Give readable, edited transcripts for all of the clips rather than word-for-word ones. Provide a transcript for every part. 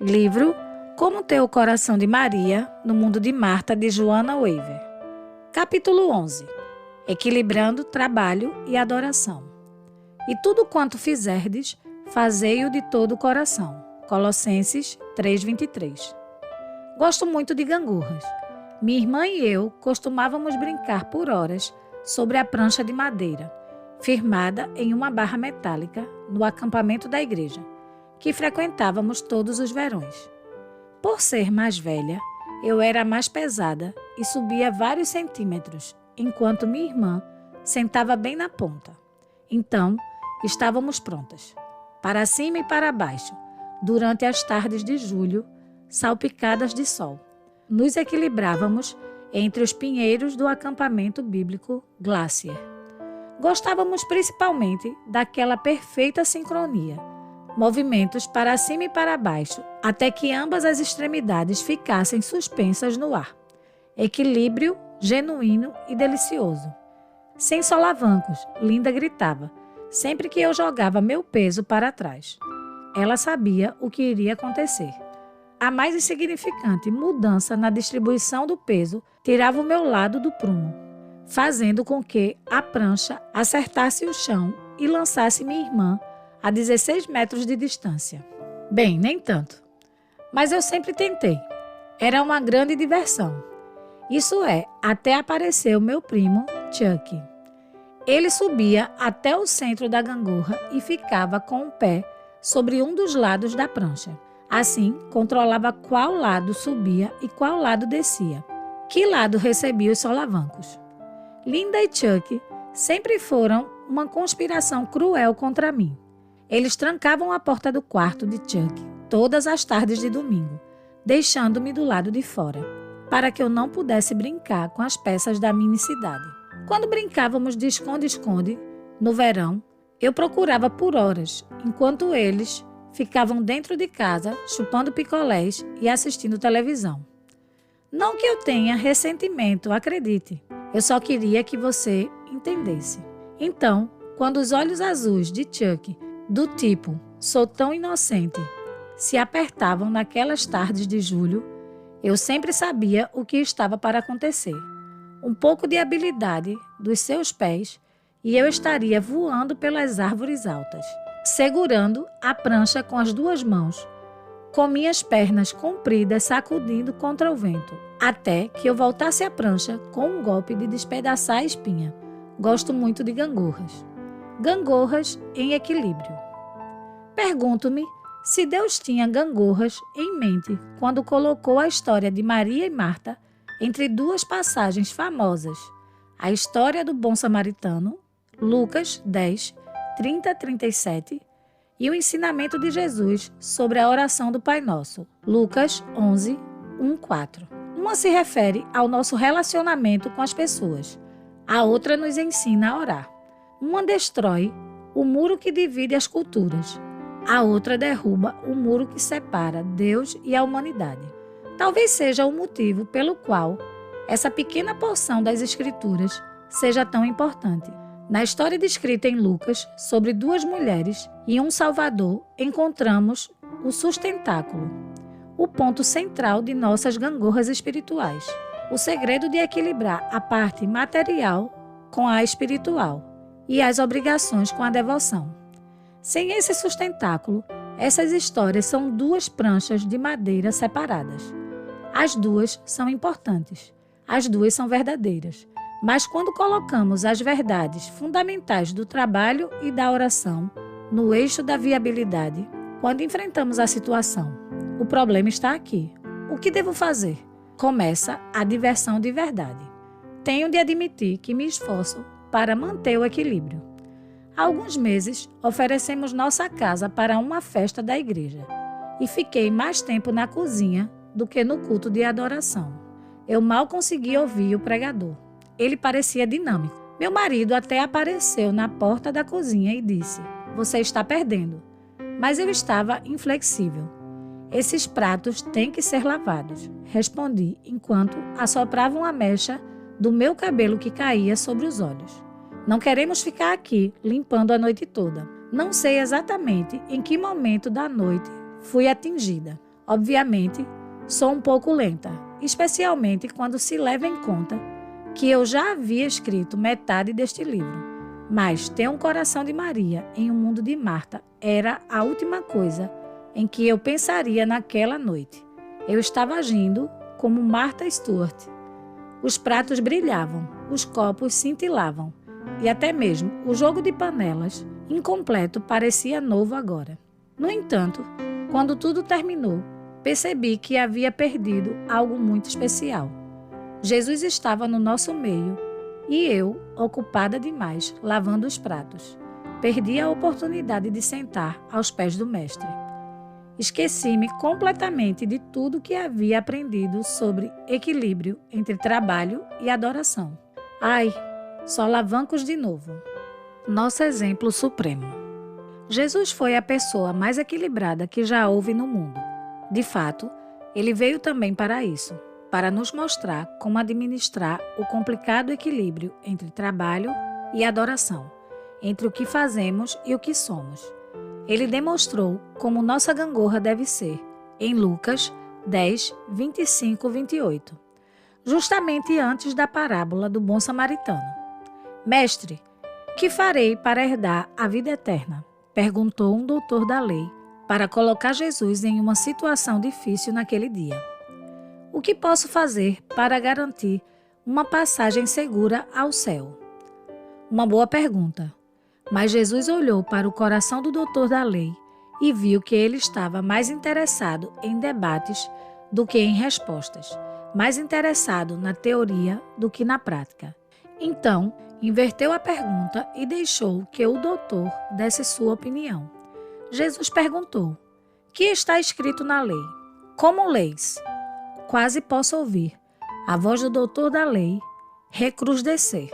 Livro Como Ter o Coração de Maria no Mundo de Marta, de Joanna Weaver. Capítulo 11. Equilibrando trabalho e adoração. E tudo quanto fizerdes, fazei-o de todo o coração. Colossenses 3:23. Gosto muito de gangorras. Minha irmã e eu costumávamos brincar por horas sobre a prancha de madeira, firmada em uma barra metálica no acampamento da igreja, que frequentávamos todos os verões. Por ser mais velha, eu era a mais pesada e subia vários centímetros, enquanto minha irmã sentava bem na ponta. Então, estávamos prontas, para cima e para baixo, durante as tardes de julho, salpicadas de sol. Nos equilibrávamos entre os pinheiros do acampamento bíblico Glacier. Gostávamos principalmente daquela perfeita sincronia, movimentos para cima e para baixo, até que ambas as extremidades ficassem suspensas no ar. Equilíbrio genuíno e delicioso. Sem solavancos, Linda gritava, sempre que eu jogava meu peso para trás. Ela sabia o que iria acontecer. A mais insignificante mudança na distribuição do peso tirava o meu lado do prumo, fazendo com que a prancha acertasse o chão e lançasse minha irmã a 16 metros de distância. Bem, nem tanto. Mas eu sempre tentei. Era uma grande diversão. Isso é, até aparecer o meu primo, Chuck. Ele subia até o centro da gangorra e ficava com o pé sobre um dos lados da prancha. Assim, controlava qual lado subia e qual lado descia, que lado recebia os solavancos. Linda e Chuck sempre foram uma conspiração cruel contra mim. Eles trancavam a porta do quarto de Chuck todas as tardes de domingo, deixando-me do lado de fora, para que eu não pudesse brincar com as peças da mini cidade. Quando brincávamos de esconde-esconde, no verão, eu procurava por horas, enquanto eles ficavam dentro de casa, chupando picolés e assistindo televisão. Não que eu tenha ressentimento, acredite. Eu só queria que você entendesse. Então, quando os olhos azuis de Chuck, do tipo, sou tão inocente, se apertavam naquelas tardes de julho, eu sempre sabia o que estava para acontecer. Um pouco de habilidade dos seus pés e eu estaria voando pelas árvores altas, segurando a prancha com as duas mãos, com minhas pernas compridas sacudindo contra o vento, até que eu voltasse à prancha com um golpe de despedaçar a espinha. Gosto muito de gangorras. Gangorras em equilíbrio. Pergunto-me se Deus tinha gangorras em mente quando colocou a história de Maria e Marta entre duas passagens famosas, a história do bom samaritano, Lucas 10, 30-37, e o ensinamento de Jesus sobre a oração do Pai Nosso, Lucas 11, 1-4. Uma se refere ao nosso relacionamento com as pessoas, a outra nos ensina a orar. Uma destrói o muro que divide as culturas, a outra derruba o muro que separa Deus e a humanidade. Talvez seja o motivo pelo qual essa pequena porção das Escrituras seja tão importante. Na história descrita em Lucas sobre duas mulheres e um Salvador, encontramos o sustentáculo, o ponto central de nossas gangorras espirituais, o segredo de equilibrar a parte material com a espiritual e as obrigações com a devoção. Sem esse sustentáculo, essas histórias são duas pranchas de madeira separadas. As duas são importantes, as duas são verdadeiras, mas quando colocamos as verdades fundamentais do trabalho e da oração no eixo da viabilidade, quando enfrentamos a situação, o problema está aqui. O que devo fazer? Começa a diversão de verdade. Tenho de admitir que me esforço para manter o equilíbrio. Há alguns meses, oferecemos nossa casa para uma festa da igreja e fiquei mais tempo na cozinha do que no culto de adoração. Eu mal consegui ouvir o pregador. Ele parecia dinâmico. Meu marido até apareceu na porta da cozinha e disse: "Você está perdendo." Mas eu estava inflexível. "Esses pratos têm que ser lavados", respondi enquanto assopravam a mecha do meu cabelo que caía sobre os olhos. "Não queremos ficar aqui limpando a noite toda." Não sei exatamente em que momento da noite fui atingida. Obviamente, sou um pouco lenta, especialmente quando se leva em conta que eu já havia escrito metade deste livro. Mas ter um coração de Maria em um mundo de Marta era a última coisa em que eu pensaria naquela noite. Eu estava agindo como Martha Stewart. Os pratos brilhavam, os copos cintilavam e até mesmo o jogo de panelas, incompleto, parecia novo agora. No entanto, quando tudo terminou, percebi que havia perdido algo muito especial. Jesus estava no nosso meio e eu, ocupada demais, lavando os pratos. Perdi a oportunidade de sentar aos pés do Mestre. Esqueci-me completamente de tudo que havia aprendido sobre equilíbrio entre trabalho e adoração. Ai, só lavancos de novo. Nosso exemplo supremo. Jesus foi a pessoa mais equilibrada que já houve no mundo. De fato, ele veio também para isso, para nos mostrar como administrar o complicado equilíbrio entre trabalho e adoração, entre o que fazemos e o que somos. Ele demonstrou como nossa gangorra deve ser, em Lucas 10, 25, 28, justamente antes da parábola do bom samaritano. Mestre, que farei para herdar a vida eterna? Perguntou um doutor da lei, para colocar Jesus em uma situação difícil naquele dia. O que posso fazer para garantir uma passagem segura ao céu? Uma boa pergunta. Mas Jesus olhou para o coração do doutor da lei e viu que ele estava mais interessado em debates do que em respostas, mais interessado na teoria do que na prática. Então, inverteu a pergunta e deixou que o doutor desse sua opinião. Jesus perguntou: que está escrito na lei? Como leis? Quase posso ouvir a voz do doutor da lei recrudescer,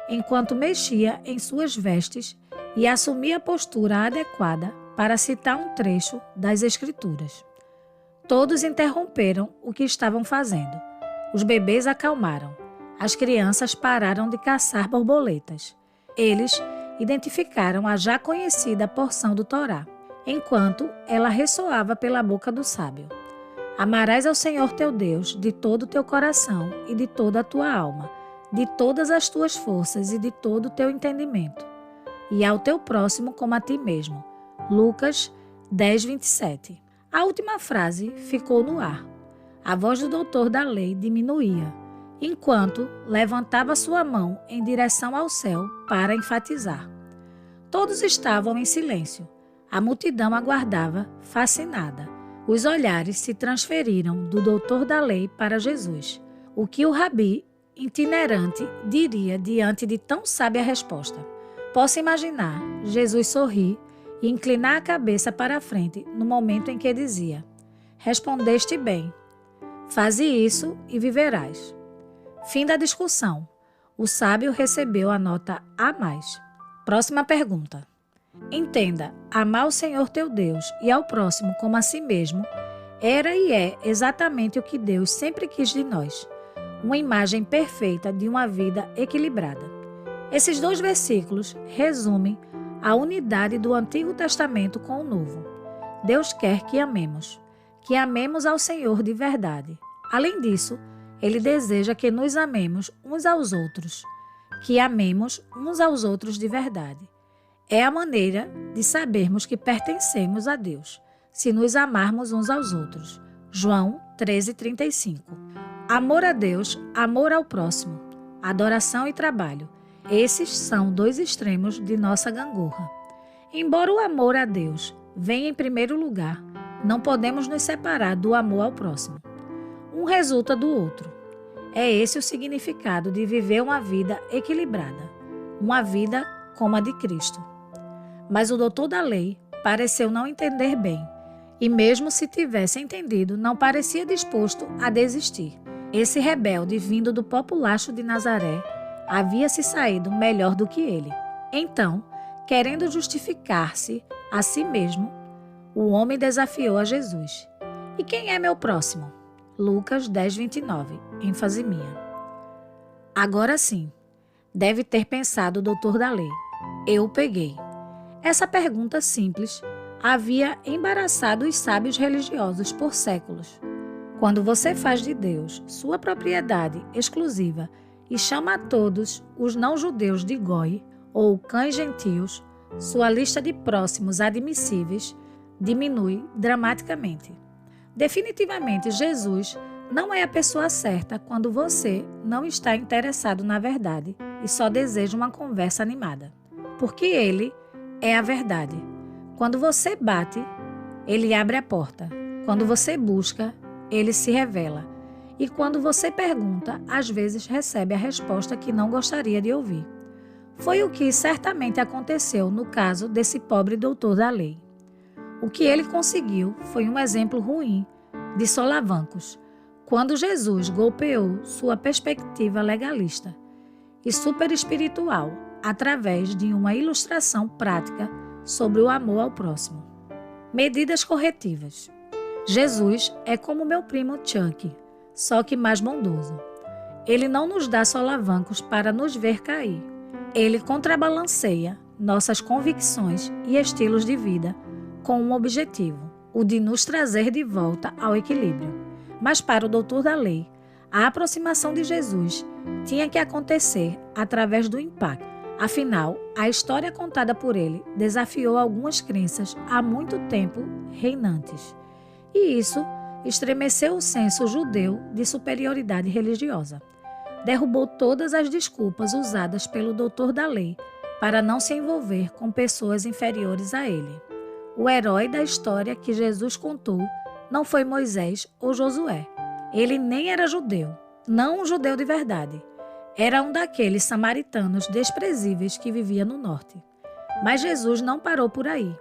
enquanto mexia em suas vestes e assumia a postura adequada para citar um trecho das Escrituras. Todos interromperam o que estavam fazendo. Os bebês acalmaram. As crianças pararam de caçar borboletas. Eles identificaram a já conhecida porção do Torá, enquanto ela ressoava pela boca do sábio. Amarás ao Senhor teu Deus de todo o teu coração e de toda a tua alma, de todas as tuas forças e de todo o teu entendimento, e ao teu próximo como a ti mesmo. Lucas 10, 27. A última frase ficou no ar. A voz do doutor da lei diminuía, enquanto levantava sua mão em direção ao céu para enfatizar. Todos estavam em silêncio. A multidão aguardava, fascinada. Os olhares se transferiram do doutor da lei para Jesus. O que o rabi itinerante diria diante de tão sábia resposta? Posso imaginar Jesus sorrir e inclinar a cabeça para a frente no momento em que dizia: respondeste bem, faze isso e viverás. Fim da discussão. O sábio recebeu a nota A+. Próxima pergunta. Entenda, amar o Senhor teu Deus e ao próximo como a si mesmo era e é exatamente o que Deus sempre quis de nós, uma imagem perfeita de uma vida equilibrada. Esses 2 versículos resumem a unidade do Antigo Testamento com o Novo. Deus quer que amemos ao Senhor de verdade. Além disso, Ele deseja que nos amemos uns aos outros, que amemos uns aos outros de verdade. É a maneira de sabermos que pertencemos a Deus, se nos amarmos uns aos outros. João 13:35. Amor a Deus, amor ao próximo, adoração e trabalho. Esses são 2 extremos de nossa gangorra. Embora o amor a Deus venha em primeiro lugar, não podemos nos separar do amor ao próximo. Um resulta do outro. É esse o significado de viver uma vida equilibrada, uma vida como a de Cristo. Mas o doutor da lei pareceu não entender bem, e mesmo se tivesse entendido, não parecia disposto a desistir. Esse rebelde vindo do populacho de Nazaré havia se saído melhor do que ele. Então, querendo justificar-se a si mesmo, o homem desafiou a Jesus. E quem é meu próximo? Lucas 10, 29, ênfase minha. Agora sim, deve ter pensado o doutor da lei. Eu o peguei. Essa pergunta simples havia embaraçado os sábios religiosos por séculos. Quando você faz de Deus sua propriedade exclusiva e chama a todos os não-judeus de goi, ou cães gentios, sua lista de próximos admissíveis diminui dramaticamente. Definitivamente, Jesus não é a pessoa certa quando você não está interessado na verdade e só deseja uma conversa animada. Porque Ele é a verdade. Quando você bate, Ele abre a porta. Quando você busca, Ele se revela. E quando você pergunta, às vezes recebe a resposta que não gostaria de ouvir. Foi o que certamente aconteceu no caso desse pobre doutor da lei. O que ele conseguiu foi um exemplo ruim de solavancos, quando Jesus golpeou sua perspectiva legalista e superespiritual através de uma ilustração prática sobre o amor ao próximo. Medidas corretivas. Jesus é como meu primo Chuck, só que mais bondoso. Ele não nos dá solavancos para nos ver cair. Ele contrabalanceia nossas convicções e estilos de vida com um objetivo, o de nos trazer de volta ao equilíbrio. Mas para o doutor da lei, a aproximação de Jesus tinha que acontecer através do impacto. Afinal, a história contada por ele desafiou algumas crenças há muito tempo reinantes. E isso estremeceu o senso judeu de superioridade religiosa. Derrubou todas as desculpas usadas pelo doutor da lei para não se envolver com pessoas inferiores a ele. O herói da história que Jesus contou não foi Moisés ou Josué. Ele nem era judeu, não um judeu de verdade. Era um daqueles samaritanos desprezíveis que vivia no norte. Mas Jesus não parou por aí.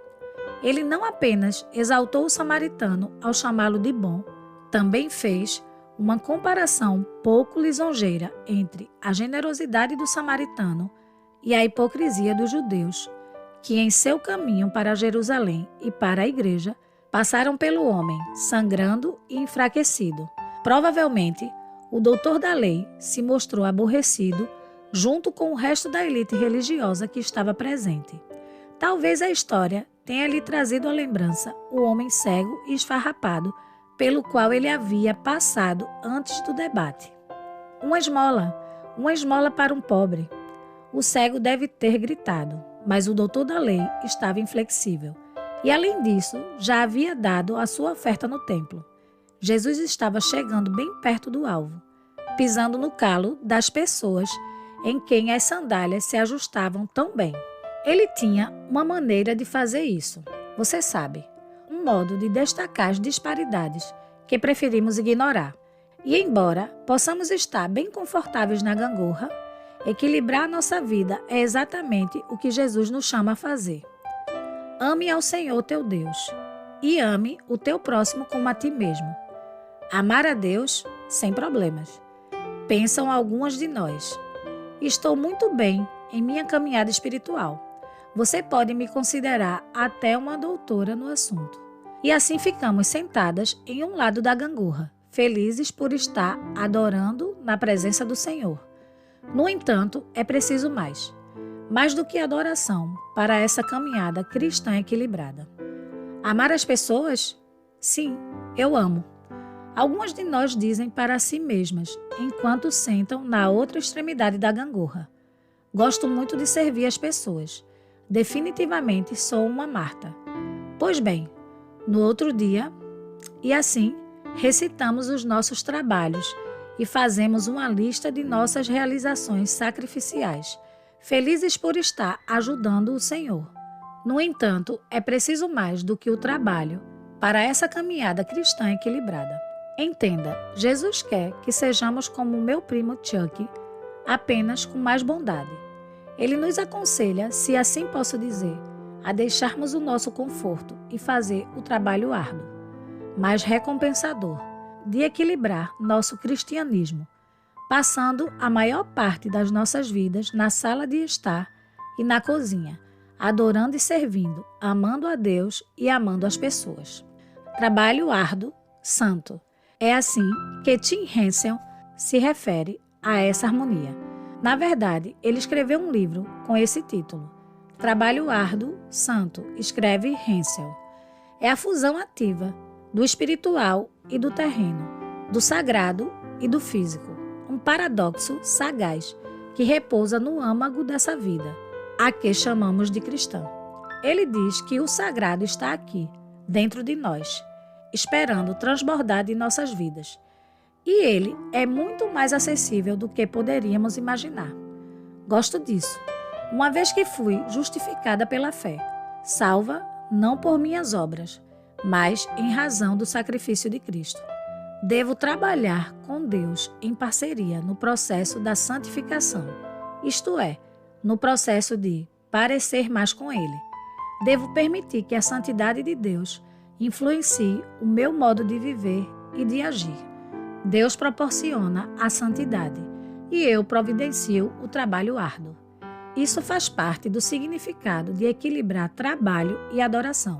Ele não apenas exaltou o samaritano ao chamá-lo de bom, também fez uma comparação pouco lisonjeira entre a generosidade do samaritano e a hipocrisia dos judeus, que em seu caminho para Jerusalém e para a igreja passaram pelo homem, sangrando e enfraquecido. Provavelmente, o doutor da lei se mostrou aborrecido junto com o resto da elite religiosa que estava presente. Talvez a história tenha lhe trazido à lembrança o homem cego e esfarrapado pelo qual ele havia passado antes do debate. Uma esmola para um pobre. O cego deve ter gritado, mas o doutor da lei estava inflexível. E além disso, já havia dado a sua oferta no templo. Jesus estava chegando bem perto do alvo, pisando no calo das pessoas em quem as sandálias se ajustavam tão bem. Ele tinha uma maneira de fazer isso, você sabe, um modo de destacar as disparidades que preferimos ignorar. E embora possamos estar bem confortáveis na gangorra, equilibrar a nossa vida é exatamente o que Jesus nos chama a fazer. Ame ao Senhor teu Deus e ame o teu próximo como a ti mesmo. Amar a Deus sem problemas. Pensam algumas de nós. Estou muito bem em minha caminhada espiritual. Você pode me considerar até uma doutora no assunto. E assim ficamos sentadas em um lado da gangorra, felizes por estar adorando na presença do Senhor. No entanto, é preciso mais do que adoração para essa caminhada cristã equilibrada. Amar as pessoas? Sim, eu amo. Algumas de nós dizem para si mesmas, enquanto sentam na outra extremidade da gangorra. Gosto muito de servir as pessoas. Definitivamente sou uma Marta. Pois bem, no outro dia, e assim, recitamos os nossos trabalhos e fazemos uma lista de nossas realizações sacrificiais, felizes por estar ajudando o Senhor. No entanto, é preciso mais do que o trabalho para essa caminhada cristã equilibrada. Entenda, Jesus quer que sejamos como o meu primo Chuck, apenas com mais bondade. Ele nos aconselha, se assim posso dizer, a deixarmos o nosso conforto e fazer o trabalho árduo, mas recompensador, de equilibrar nosso cristianismo, passando a maior parte das nossas vidas na sala de estar e na cozinha, adorando e servindo, amando a Deus e amando as pessoas. Trabalho árduo, santo. É assim que Tim Hensel se refere a essa harmonia. Na verdade, ele escreveu um livro com esse título. Trabalho árduo, santo, escreve Hensel. É a fusão ativa do espiritual e do terreno, do sagrado e do físico. Um paradoxo sagaz que repousa no âmago dessa vida, a que chamamos de cristã. Ele diz que o sagrado está aqui, dentro de nós, esperando transbordar de nossas vidas. E ele é muito mais acessível do que poderíamos imaginar. Gosto disso, uma vez que fui justificada pela fé, salva não por minhas obras, mas em razão do sacrifício de Cristo. Devo trabalhar com Deus em parceria no processo da santificação, isto é, no processo de parecer mais com Ele. Devo permitir que a santidade de Deus influencie o meu modo de viver e de agir. Deus proporciona a santidade e eu providencio o trabalho árduo. Isso faz parte do significado de equilibrar trabalho e adoração.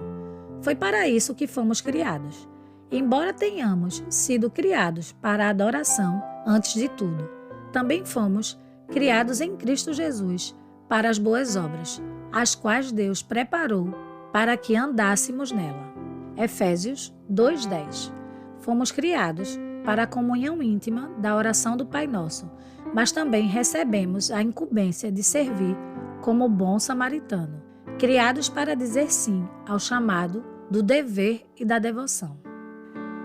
Foi para isso que fomos criados. Embora tenhamos sido criados para a adoração antes de tudo, também fomos criados em Cristo Jesus para as boas obras, as quais Deus preparou para que andássemos nela. Efésios 2:10. Fomos criados para a comunhão íntima da oração do Pai Nosso, mas também recebemos a incumbência de servir como bom samaritano, criados para dizer sim ao chamado do dever e da devoção.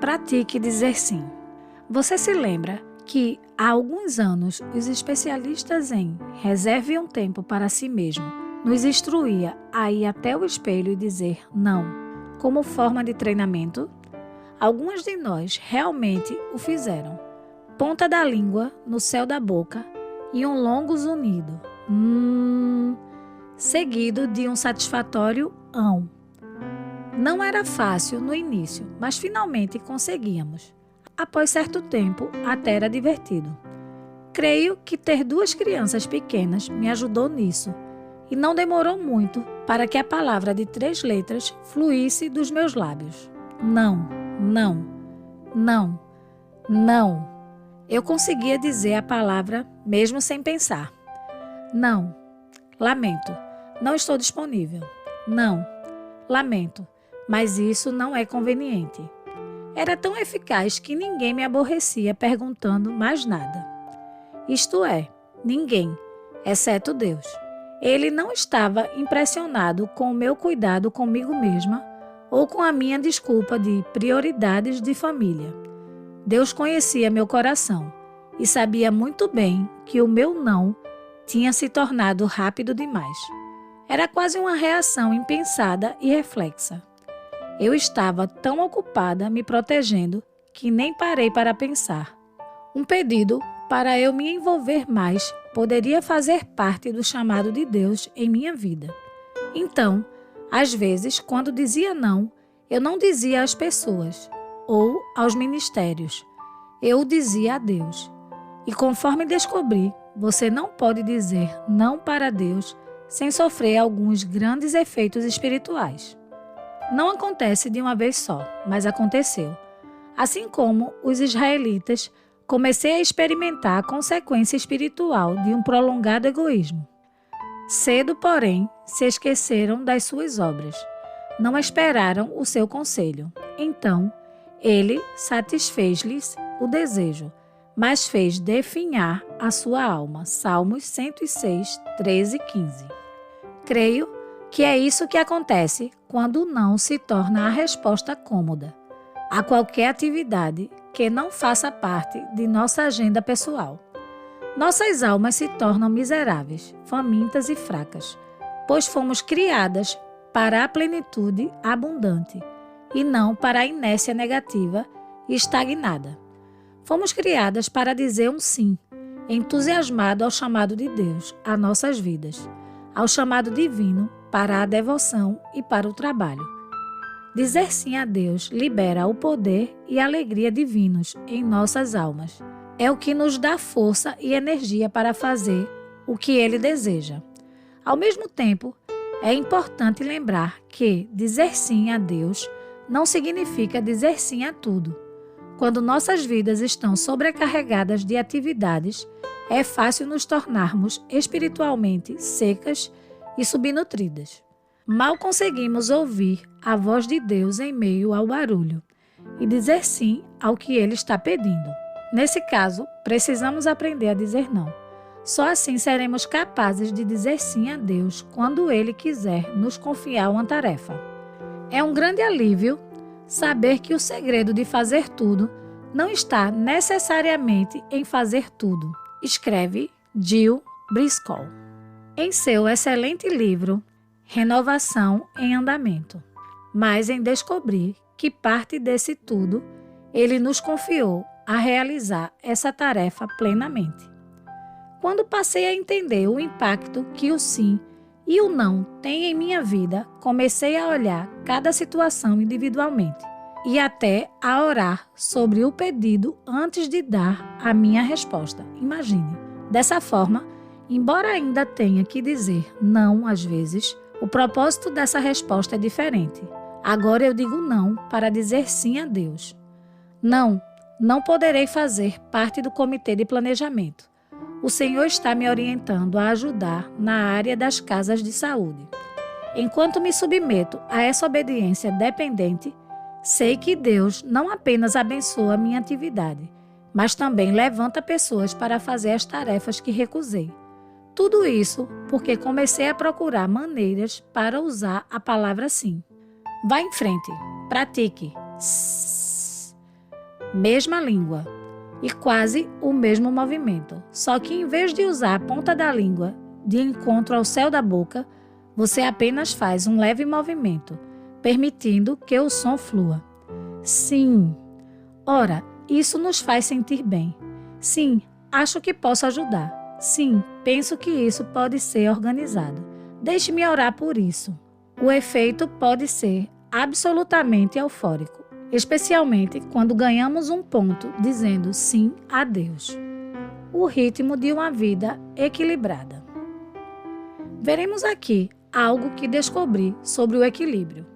Pratique dizer sim. Você se lembra que há alguns anos os especialistas em reserve um tempo para si mesmo nos instruía a ir até o espelho e dizer não, como forma de treinamento? Alguns de nós realmente o fizeram. Ponta da língua no céu da boca e um longo zunido, seguido de um satisfatório ão. Não era fácil no início, mas finalmente conseguíamos. Após certo tempo, até era divertido. Creio que ter 2 crianças pequenas me ajudou nisso, e não demorou muito para que a palavra de 3 letras fluísse dos meus lábios. Não, não, não, não. Eu conseguia dizer a palavra mesmo sem pensar. Não, lamento, não estou disponível. Não, lamento, mas isso não é conveniente. Era tão eficaz que ninguém me aborrecia perguntando mais nada. Isto é, ninguém, exceto Deus. Ele não estava impressionado com o meu cuidado comigo mesma ou com a minha desculpa de prioridades de família. Deus conhecia meu coração e sabia muito bem que o meu não tinha se tornado rápido demais. Era quase uma reação impensada e reflexa. Eu estava tão ocupada me protegendo que nem parei para pensar. Um pedido para eu me envolver mais poderia fazer parte do chamado de Deus em minha vida. Então, às vezes, quando dizia não, eu não dizia às pessoas ou aos ministérios. Eu o dizia a Deus. E conforme descobri, você não pode dizer não para Deus sem sofrer alguns grandes efeitos espirituais. Não acontece de uma vez só, mas aconteceu. Assim como os israelitas, comecei a experimentar a consequência espiritual de um prolongado egoísmo. Cedo, porém, se esqueceram das suas obras. Não esperaram o seu conselho. Então, ele satisfez-lhes o desejo, mas fez definhar a sua alma. Salmos 106, 13 e 15. Creio que é isso que acontece quando o não se torna a resposta cômoda a qualquer atividade que não faça parte de nossa agenda pessoal. Nossas almas se tornam miseráveis, famintas e fracas, pois fomos criadas para a plenitude abundante e não para a inércia negativa e estagnada. Fomos criadas para dizer um sim, entusiasmado ao chamado de Deus a nossas vidas, ao chamado divino para a devoção e para o trabalho. Dizer sim a Deus libera o poder e a alegria divinos em nossas almas. É o que nos dá força e energia para fazer o que Ele deseja. Ao mesmo tempo, é importante lembrar que dizer sim a Deus não significa dizer sim a tudo. Quando nossas vidas estão sobrecarregadas de atividades, é fácil nos tornarmos espiritualmente secas e subnutridas. mal conseguimos ouvir a voz de Deus em meio ao barulho e dizer sim ao que Ele está pedindo. Nesse caso, precisamos aprender a dizer não. Só assim seremos capazes de dizer sim a Deus quando Ele quiser nos confiar uma tarefa. É um grande alívio saber que o segredo de fazer tudo não está necessariamente em fazer tudo, escreve Jill Briscoe em seu excelente livro Renovação em Andamento, mas em descobrir que parte desse tudo Ele nos confiou a realizar essa tarefa plenamente. Quando passei a entender o impacto que o sim e o não têm em minha vida, comecei a olhar cada situação individualmente e até a orar sobre o pedido antes de dar a minha resposta. Imagine. Dessa forma, embora ainda tenha que dizer não às vezes, o propósito dessa resposta é diferente. Agora eu digo não para dizer sim a Deus. Não poderei fazer parte do comitê de planejamento. O Senhor está me orientando a ajudar na área das casas de saúde. Enquanto me submeto a essa obediência dependente, sei que Deus não apenas abençoa minha atividade, mas também levanta pessoas para fazer as tarefas que recusei. Tudo isso porque comecei a procurar maneiras para usar a palavra sim. Vá em frente, pratique. Mesma língua e quase o mesmo movimento, só que em vez de usar a ponta da língua de encontro ao céu da boca, você apenas faz um leve movimento, permitindo que o som flua. Sim. Ora, isso nos faz sentir bem. Sim, acho que posso ajudar. Sim, penso que isso pode ser organizado. Deixe-me orar por isso. O efeito pode ser absolutamente eufórico, especialmente quando ganhamos um ponto dizendo sim a Deus. O ritmo de uma vida equilibrada. Veremos aqui algo que descobri sobre o equilíbrio.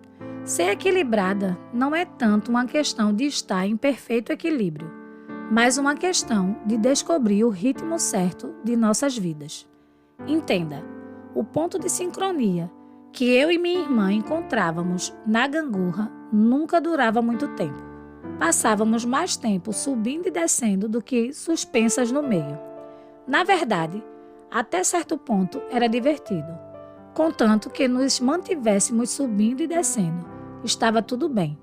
Ser equilibrada não é tanto uma questão de estar em perfeito equilíbrio, mas uma questão de descobrir o ritmo certo de nossas vidas. Entenda, o ponto de sincronia que eu e minha irmã encontrávamos na gangorra nunca durava muito tempo. Passávamos mais tempo subindo e descendo do que suspensas no meio. Na verdade, até certo ponto era divertido. Contanto que nos mantivéssemos subindo e descendo, estava tudo bem.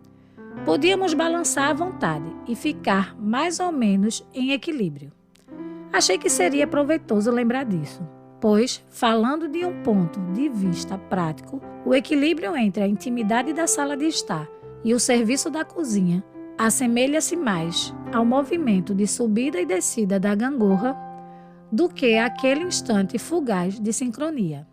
Podíamos balançar à vontade e ficar mais ou menos em equilíbrio. Achei que seria proveitoso lembrar disso, pois, falando de um ponto de vista prático, o equilíbrio entre a intimidade da sala de estar e o serviço da cozinha assemelha-se mais ao movimento de subida e descida da gangorra do que àquele instante fugaz de sincronia.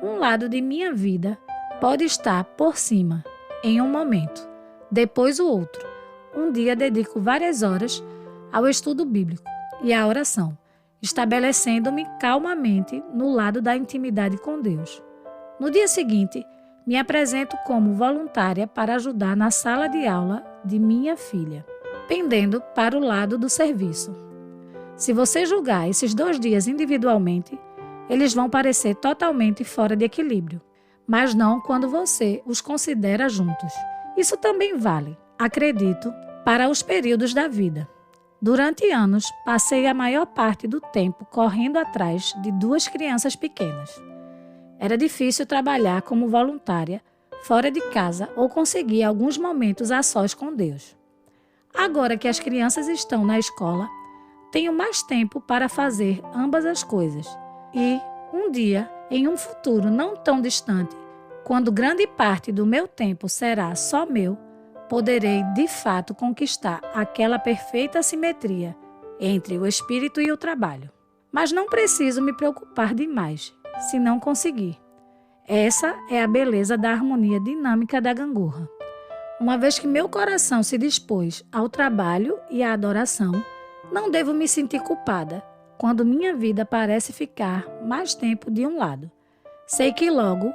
Um lado de minha vida pode estar por cima em um momento, depois o outro. Um dia dedico várias horas ao estudo bíblico e à oração, estabelecendo-me calmamente no lado da intimidade com Deus. No dia seguinte, me apresento como voluntária para ajudar na sala de aula de minha filha, pendendo para o lado do serviço. Se você julgar esses 2 dias individualmente, eles vão parecer totalmente fora de equilíbrio, mas não quando você os considera juntos. Isso também vale, acredito, para os períodos da vida. Durante anos, passei a maior parte do tempo correndo atrás de 2 crianças pequenas. Era difícil trabalhar como voluntária, fora de casa ou conseguir alguns momentos a sós com Deus. Agora que as crianças estão na escola, tenho mais tempo para fazer ambas as coisas. E, um dia, em um futuro não tão distante, quando grande parte do meu tempo será só meu, poderei de fato conquistar aquela perfeita simetria entre o espírito e o trabalho. Mas não preciso me preocupar demais, se não conseguir. Essa é a beleza da harmonia dinâmica da gangorra. Uma vez que meu coração se dispôs ao trabalho e à adoração, não devo me sentir culpada quando minha vida parece ficar mais tempo de um lado. Sei que logo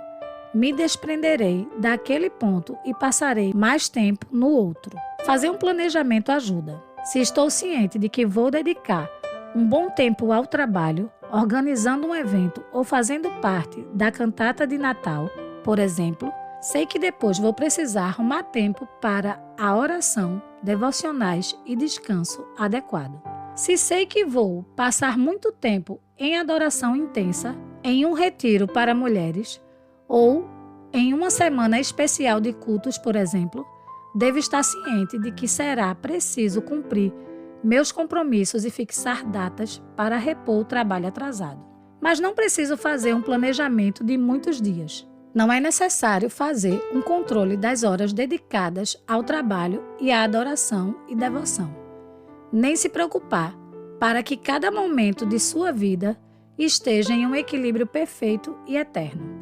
me desprenderei daquele ponto e passarei mais tempo no outro. Fazer um planejamento ajuda. Se estou ciente de que vou dedicar um bom tempo ao trabalho, organizando um evento ou fazendo parte da cantata de Natal, Por exemplo, sei que depois vou precisar arrumar tempo para a oração, devocionais e descanso adequado. Se sei que vou passar muito tempo em adoração intensa, em um retiro para mulheres ou em uma semana especial de cultos, por exemplo, devo estar ciente de que será preciso cumprir meus compromissos e fixar datas para repor o trabalho atrasado. Mas não preciso fazer um planejamento de muitos dias. Não é necessário fazer um controle das horas dedicadas ao trabalho e à adoração e devoção. Nem se preocupar para que cada momento de sua vida esteja em um equilíbrio perfeito e eterno.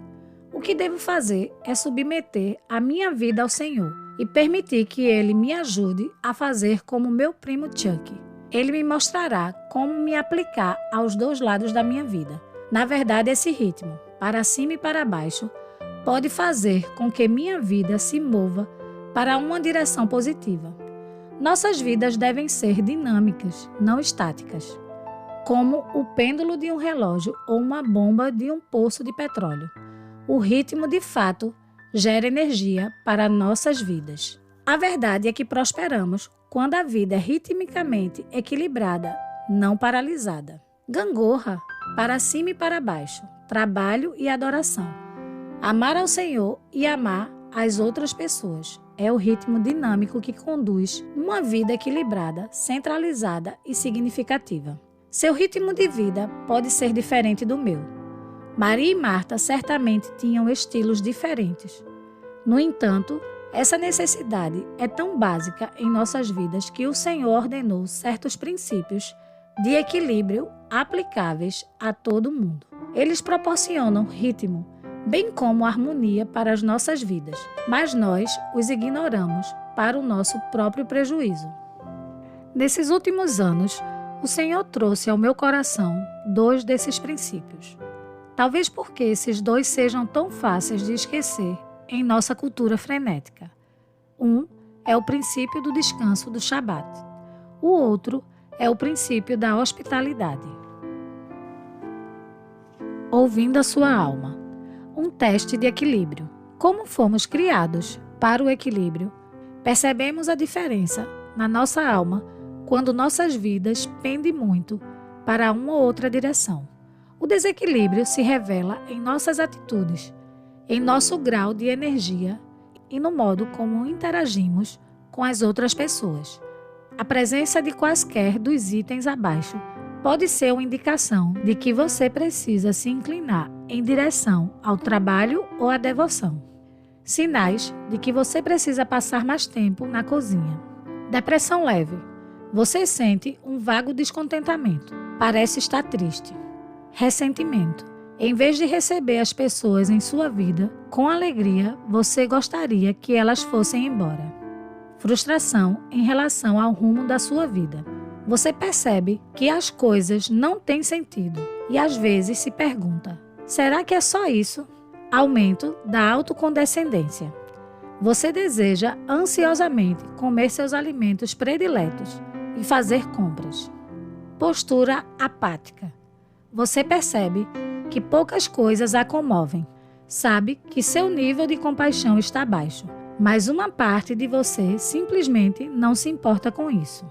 O que devo fazer é submeter a minha vida ao Senhor e permitir que Ele me ajude a fazer como meu primo Chuck. Ele me mostrará como me aplicar aos dois lados da minha vida. Na verdade, esse ritmo, para cima e para baixo, pode fazer com que minha vida se mova para uma direção positiva. Nossas vidas devem ser dinâmicas, não estáticas, como o pêndulo de um relógio ou uma bomba de um poço de petróleo. O ritmo, de fato, gera energia para nossas vidas. A verdade é que prosperamos quando a vida é ritmicamente equilibrada, não paralisada. Gangorra, para cima e para baixo, trabalho e adoração. Amar ao Senhor e amar as outras pessoas é o ritmo dinâmico que conduz uma vida equilibrada, centralizada e significativa. Seu ritmo de vida pode ser diferente do meu. Maria e Marta certamente tinham estilos diferentes. No entanto, essa necessidade é tão básica em nossas vidas que o Senhor ordenou certos princípios de equilíbrio aplicáveis a todo mundo. Eles proporcionam ritmo, bem como harmonia para as nossas vidas, mas nós os ignoramos para o nosso próprio prejuízo. Nesses últimos anos, o Senhor trouxe ao meu coração 2 desses princípios. Talvez porque esses 2 sejam tão fáceis de esquecer em nossa cultura frenética. Um é o princípio do descanso do Shabat. O outro é o princípio da hospitalidade. Ouvindo a sua alma. Um teste de equilíbrio. Como fomos criados para o equilíbrio, percebemos a diferença na nossa alma quando nossas vidas pendem muito para uma ou outra direção. O desequilíbrio se revela em nossas atitudes, em nosso grau de energia e no modo como interagimos com as outras pessoas. A presença de quaisquer dos itens abaixo pode ser uma indicação de que você precisa se inclinar em direção ao trabalho ou à devoção. Sinais de que você precisa passar mais tempo na cozinha. Depressão leve. Você sente um vago descontentamento. Parece estar triste. Ressentimento. Em vez de receber as pessoas em sua vida com alegria, você gostaria que elas fossem embora. Frustração em relação ao rumo da sua vida. Você percebe que as coisas não têm sentido e às vezes se pergunta: será que é só isso? Aumento da autocondescendência. Você deseja ansiosamente comer seus alimentos prediletos e fazer compras. Postura apática. Você percebe que poucas coisas a comovem. Sabe que seu nível de compaixão está baixo, mas uma parte de você simplesmente não se importa com isso.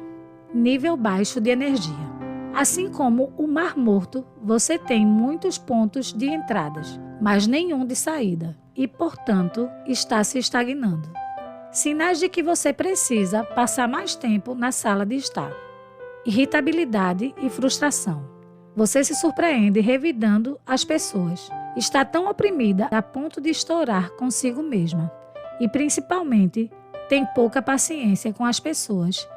Nível baixo de energia. Assim como o Mar Morto, você tem muitos pontos de entradas, mas nenhum de saída, e, portanto, está se estagnando. Sinais de que você precisa passar mais tempo na sala de estar. Irritabilidade e frustração. Você se surpreende revidando as pessoas. Está tão oprimida a ponto de estourar consigo mesma. E, principalmente, tem pouca paciência com as pessoas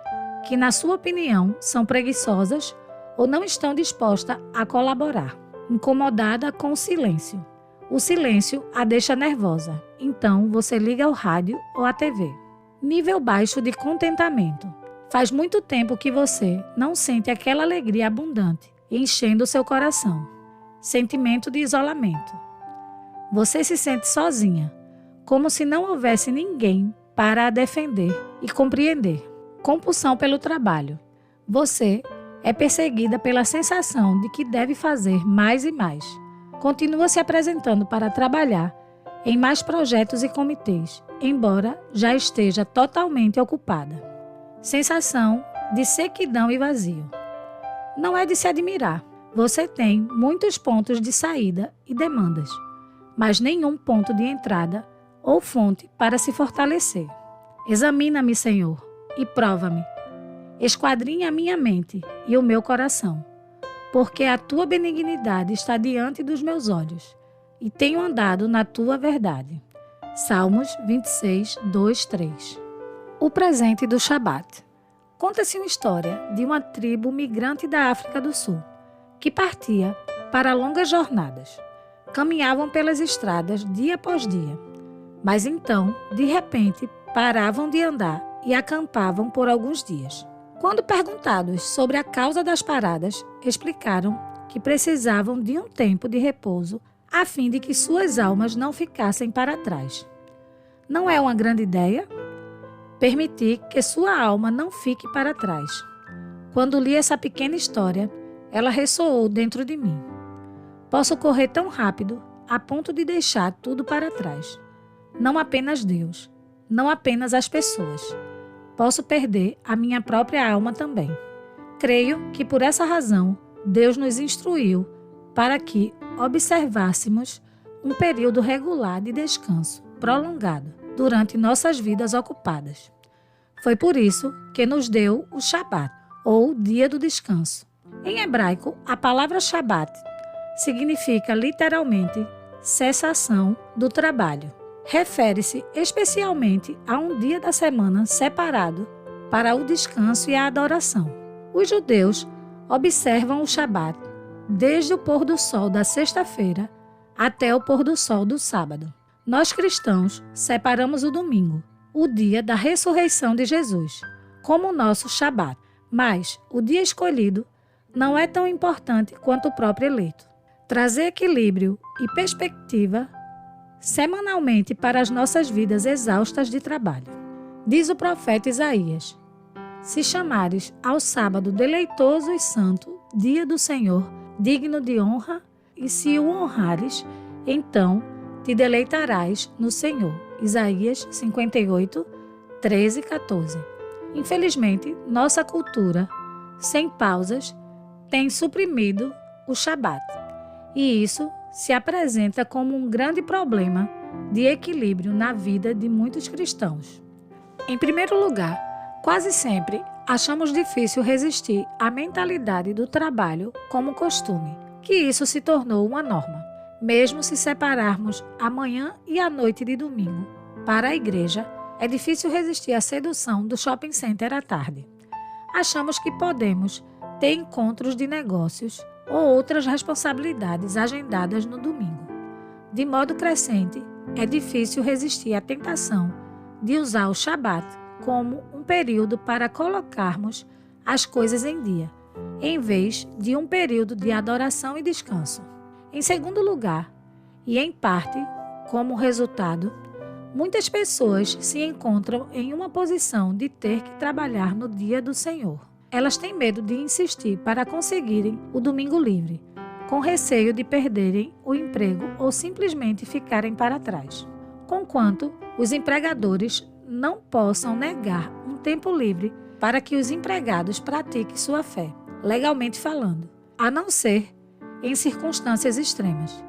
que, na sua opinião, são preguiçosas ou não estão dispostas a colaborar. Incomodada com o silêncio. O silêncio a deixa nervosa, então você liga ao rádio ou à TV. Nível baixo de contentamento. Faz muito tempo que você não sente aquela alegria abundante, enchendo o seu coração. Sentimento de isolamento. Você se sente sozinha, como se não houvesse ninguém para a defender e compreender. Compulsão pelo trabalho. Você é perseguida pela sensação de que deve fazer mais e mais. Continua se apresentando para trabalhar em mais projetos e comitês, embora já esteja totalmente ocupada. Sensação de sequidão e vazio. Não é de se admirar. Você tem muitos pontos de saída e demandas, mas nenhum ponto de entrada ou fonte para se fortalecer. Examina-me, Senhor, e prova-me. Esquadrinha a minha mente e o meu coração, porque a tua benignidade está diante dos meus olhos e tenho andado na tua verdade. Salmos 26, 2, 3. O presente do Shabat. Conta-se uma história de uma tribo migrante da África do Sul, que partia para longas jornadas. Caminhavam pelas estradas dia após dia, mas então, de repente, paravam de andar e acampavam por alguns dias. Quando perguntados sobre a causa das paradas, explicaram que precisavam de um tempo de repouso a fim de que suas almas não ficassem para trás. Não é uma grande ideia? Permitir que sua alma não fique para trás. Quando li essa pequena história, ela ressoou dentro de mim. Posso correr tão rápido a ponto de deixar tudo para trás. Não apenas Deus, não apenas as pessoas. Posso perder a minha própria alma também. Creio que por essa razão, Deus nos instruiu para que observássemos um período regular de descanso prolongado durante nossas vidas ocupadas. Foi por isso que nos deu o Shabat, ou Dia do Descanso. Em hebraico, a palavra Shabat significa literalmente cessação do trabalho. Refere-se especialmente a um dia da semana separado para o descanso e a adoração. Os judeus observam o Shabat desde o pôr do sol da sexta-feira até o pôr do sol do sábado. Nós cristãos separamos o domingo, o dia da ressurreição de Jesus, como o nosso Shabat, mas o dia escolhido não é tão importante quanto o próprio eleito. Trazer equilíbrio e perspectiva semanalmente para as nossas vidas exaustas de trabalho. Diz o profeta Isaías: se chamares ao sábado deleitoso e santo, dia do Senhor, digno de honra, e se o honrares, então te deleitarás no Senhor. Isaías 58, 13 e 14. Infelizmente, nossa cultura, sem pausas, tem suprimido o Shabat. E isso se apresenta como um grande problema de equilíbrio na vida de muitos cristãos. Em primeiro lugar, quase sempre achamos difícil resistir à mentalidade do trabalho como costume, que isso se tornou uma norma. Mesmo se separarmos a manhã e a noite de domingo para a igreja, é difícil resistir à sedução do shopping center à tarde. Achamos que podemos ter encontros de negócios ou outras responsabilidades agendadas no domingo. De modo crescente, é difícil resistir à tentação de usar o Shabat como um período para colocarmos as coisas em dia, em vez de um período de adoração e descanso. Em segundo lugar, e em parte como resultado, muitas pessoas se encontram em uma posição de ter que trabalhar no dia do Senhor. Elas têm medo de insistir para conseguirem o domingo livre, com receio de perderem o emprego ou simplesmente ficarem para trás. Conquanto os empregadores não possam negar um tempo livre para que os empregados pratiquem sua fé, legalmente falando, a não ser em circunstâncias extremas.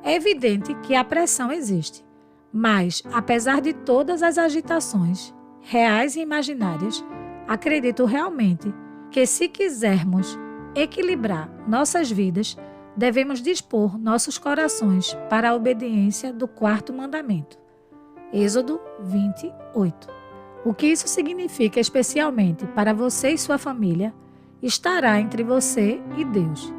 É evidente que a pressão existe, mas, apesar de todas as agitações, reais e imaginárias, acredito realmente que, se quisermos equilibrar nossas vidas, devemos dispor nossos corações para a obediência do quarto mandamento. Êxodo 28. O que isso significa especialmente para você e sua família estará entre você e Deus.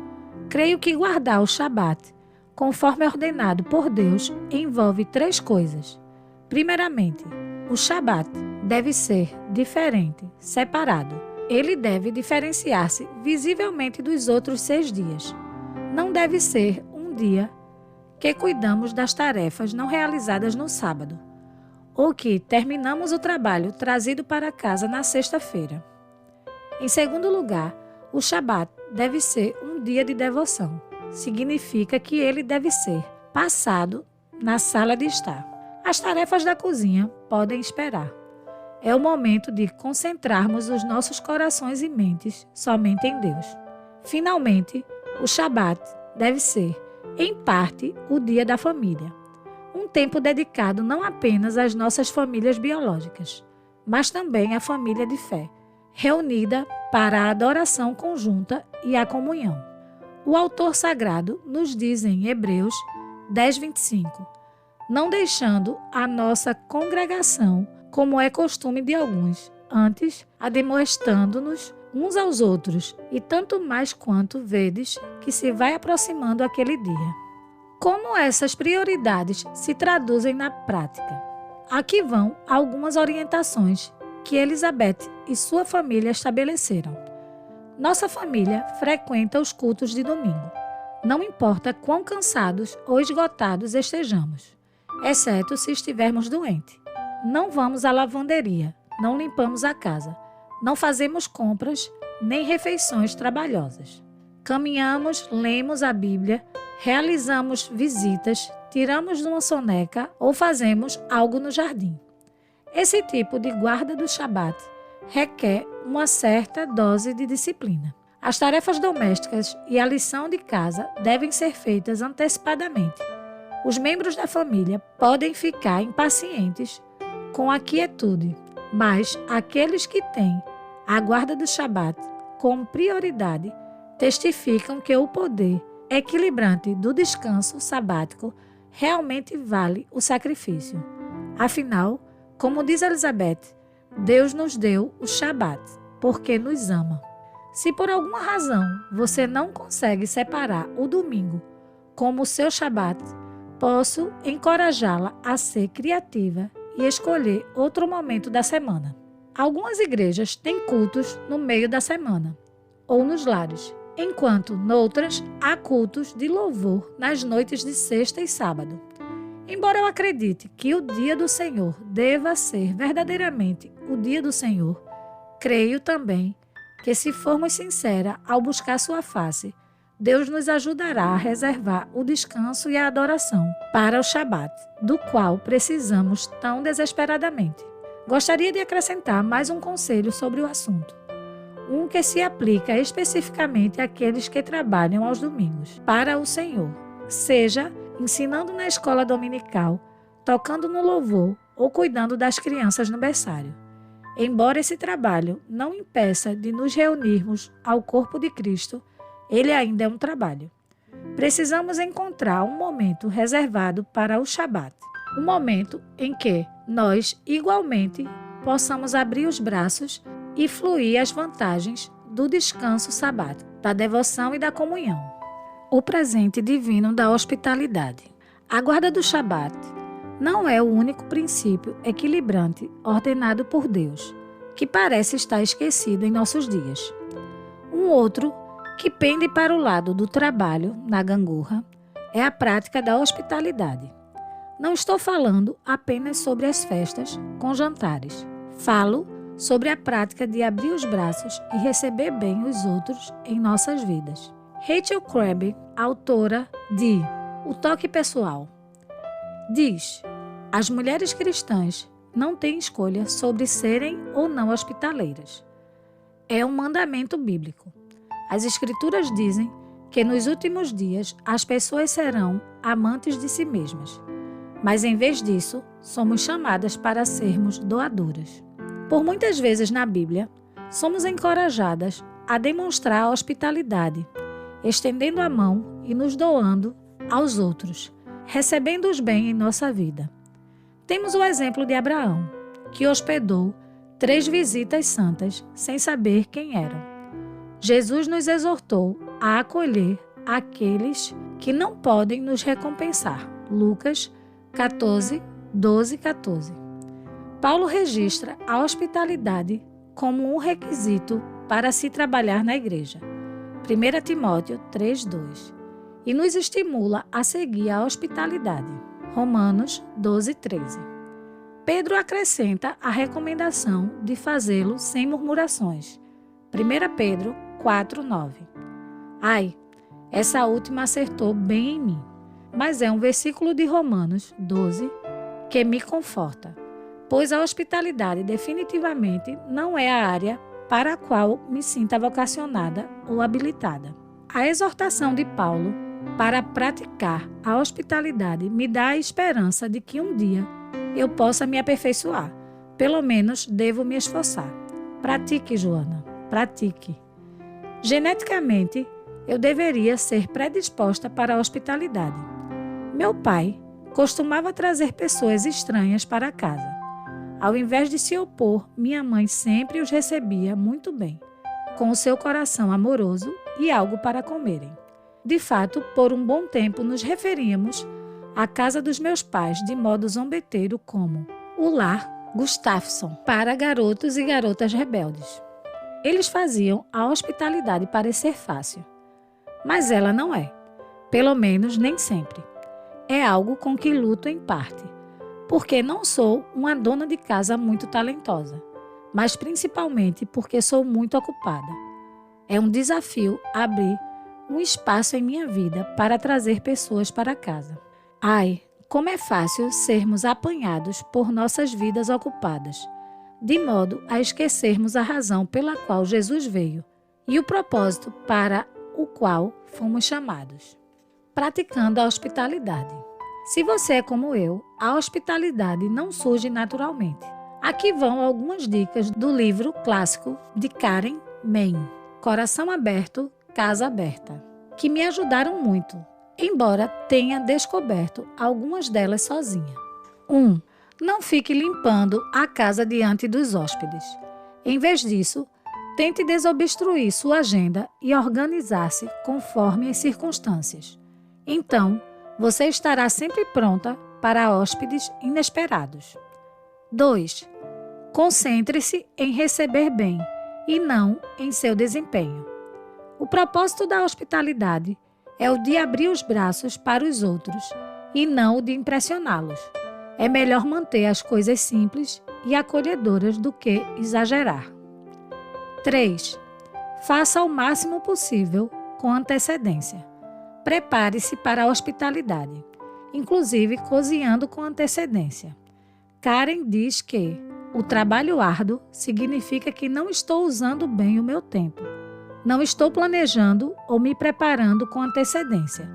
Creio que guardar o Shabat, conforme ordenado por Deus, envolve 3 coisas. Primeiramente, o Shabat deve ser diferente, separado. Ele deve diferenciar-se visivelmente dos outros 6 dias. Não deve ser um dia que cuidamos das tarefas não realizadas no sábado, ou que terminamos o trabalho trazido para casa na sexta-feira. Em segundo lugar, o Shabat deve ser um dia de devoção. Significa que ele deve ser passado na sala de estar. As tarefas da cozinha podem esperar. É o momento de concentrarmos os nossos corações e mentes somente em Deus. Finalmente, o Shabat deve ser, em parte, o dia da família. Um tempo dedicado não apenas às nossas famílias biológicas, mas também à família de fé, reunida para a adoração conjunta e a comunhão. O autor sagrado nos diz em Hebreus 10:25, não deixando a nossa congregação, como é costume de alguns, antes admoestando-nos uns aos outros, e tanto mais quanto vedes que se vai aproximando aquele dia. Como essas prioridades se traduzem na prática? Aqui vão algumas orientações que Elizabeth e sua família estabeleceram. Nossa família frequenta os cultos de domingo. Não importa quão cansados ou esgotados estejamos, exceto se estivermos doentes. Não vamos à lavanderia, não limpamos a casa, não fazemos compras nem refeições trabalhosas. Caminhamos, lemos a Bíblia, realizamos visitas, tiramos uma soneca ou fazemos algo no jardim. Esse tipo de guarda do Shabat requer uma certa dose de disciplina. As tarefas domésticas e a lição de casa devem ser feitas antecipadamente. Os membros da família podem ficar impacientes com a quietude, mas aqueles que têm a guarda do Shabat como prioridade testificam que o poder equilibrante do descanso sabático realmente vale o sacrifício. Afinal, como diz Elizabeth, Deus nos deu o Shabat porque nos ama. Se por alguma razão você não consegue separar o domingo como o seu Shabat, posso encorajá-la a ser criativa e escolher outro momento da semana. Algumas igrejas têm cultos no meio da semana ou nos lares, enquanto noutras há cultos de louvor nas noites de sexta e sábado. Embora eu acredite que o dia do Senhor deva ser verdadeiramente o dia do Senhor, creio também que, se formos sinceras ao buscar sua face, Deus nos ajudará a reservar o descanso e a adoração para o Shabat, do qual precisamos tão desesperadamente. Gostaria de acrescentar mais um conselho sobre o assunto. Um que se aplica especificamente àqueles que trabalham aos domingos para o Senhor, seja ensinando na escola dominical, tocando no louvor ou cuidando das crianças no berçário. Embora esse trabalho não impeça de nos reunirmos ao corpo de Cristo, ele ainda é um trabalho. Precisamos encontrar um momento reservado para o Shabat, um momento em que nós, igualmente, possamos abrir os braços e fluir as vantagens do descanso sabático, da devoção e da comunhão. O presente divino da hospitalidade. A guarda do Shabat não é o único princípio equilibrante ordenado por Deus, que parece estar esquecido em nossos dias. Um outro, que pende para o lado do trabalho, na gangorra, é a prática da hospitalidade. Não estou falando apenas sobre as festas com jantares. Falo sobre a prática de abrir os braços e receber bem os outros em nossas vidas. Rachel Crabb, autora de O Toque Pessoal, diz: as mulheres cristãs não têm escolha sobre serem ou não hospitaleiras. É um mandamento bíblico. As Escrituras dizem que nos últimos dias as pessoas serão amantes de si mesmas, mas em vez disso, somos chamadas para sermos doadoras. Por muitas vezes na Bíblia, somos encorajadas a demonstrar a hospitalidade, estendendo a mão e nos doando aos outros, recebendo-os bem em nossa vida. Temos o exemplo de Abraão, que hospedou 3 visitas santas sem saber quem eram. Jesus nos exortou a acolher aqueles que não podem nos recompensar. Lucas 14, 12, 14. Paulo registra a hospitalidade como um requisito para se trabalhar na igreja. 1 Timóteo 3:2, e nos estimula a seguir a hospitalidade. Romanos 12:13. Pedro acrescenta a recomendação de fazê-lo sem murmurações. 1 Pedro 4:9. Ai, essa última acertou bem em mim. mas é um versículo de Romanos 12 que me conforta, pois a hospitalidade definitivamente não é a área para a qual me sinta vocacionada ou habilitada. A exortação de Paulo para praticar a hospitalidade me dá a esperança de que um dia eu possa me aperfeiçoar. Pelo menos devo me esforçar. Pratique, Joana, pratique. Geneticamente, eu deveria ser predisposta para a hospitalidade. Meu pai costumava trazer pessoas estranhas para casa. Ao invés de se opor, minha mãe sempre os recebia muito bem, com o seu coração amoroso e algo para comerem. De fato, por um bom tempo nos referíamos à casa dos meus pais de modo zombeteiro como o lar Gustafsson para garotos e garotas rebeldes. Eles faziam a hospitalidade parecer fácil, mas ela não é, pelo menos nem sempre. É algo com que luto em parte, porque não sou uma dona de casa muito talentosa, mas principalmente porque sou muito ocupada. É um desafio abrir um espaço em minha vida para trazer pessoas para casa. Ai, como é fácil sermos apanhados por nossas vidas ocupadas, de modo a esquecermos a razão pela qual Jesus veio e o propósito para o qual fomos chamados. Praticando a hospitalidade. Se você é como eu, a hospitalidade não surge naturalmente. Aqui vão algumas dicas do livro clássico de Karen Main, Coração Aberto, Casa Aberta, que me ajudaram muito, embora tenha descoberto algumas delas sozinha. 1. Não fique limpando a casa diante dos hóspedes. Em vez disso, tente desobstruir sua agenda e organizar-se conforme as circunstâncias. Então, você estará sempre pronta para hóspedes inesperados. 2. Concentre-se em receber bem e não em seu desempenho. O propósito da hospitalidade é o de abrir os braços para os outros e não o de impressioná-los. É melhor manter as coisas simples e acolhedoras do que exagerar. 3. Faça o máximo possível com antecedência. Prepare-se para a hospitalidade, inclusive cozinhando com antecedência. Karen diz que o trabalho árduo significa que não estou usando bem o meu tempo. Não estou planejando ou me preparando com antecedência.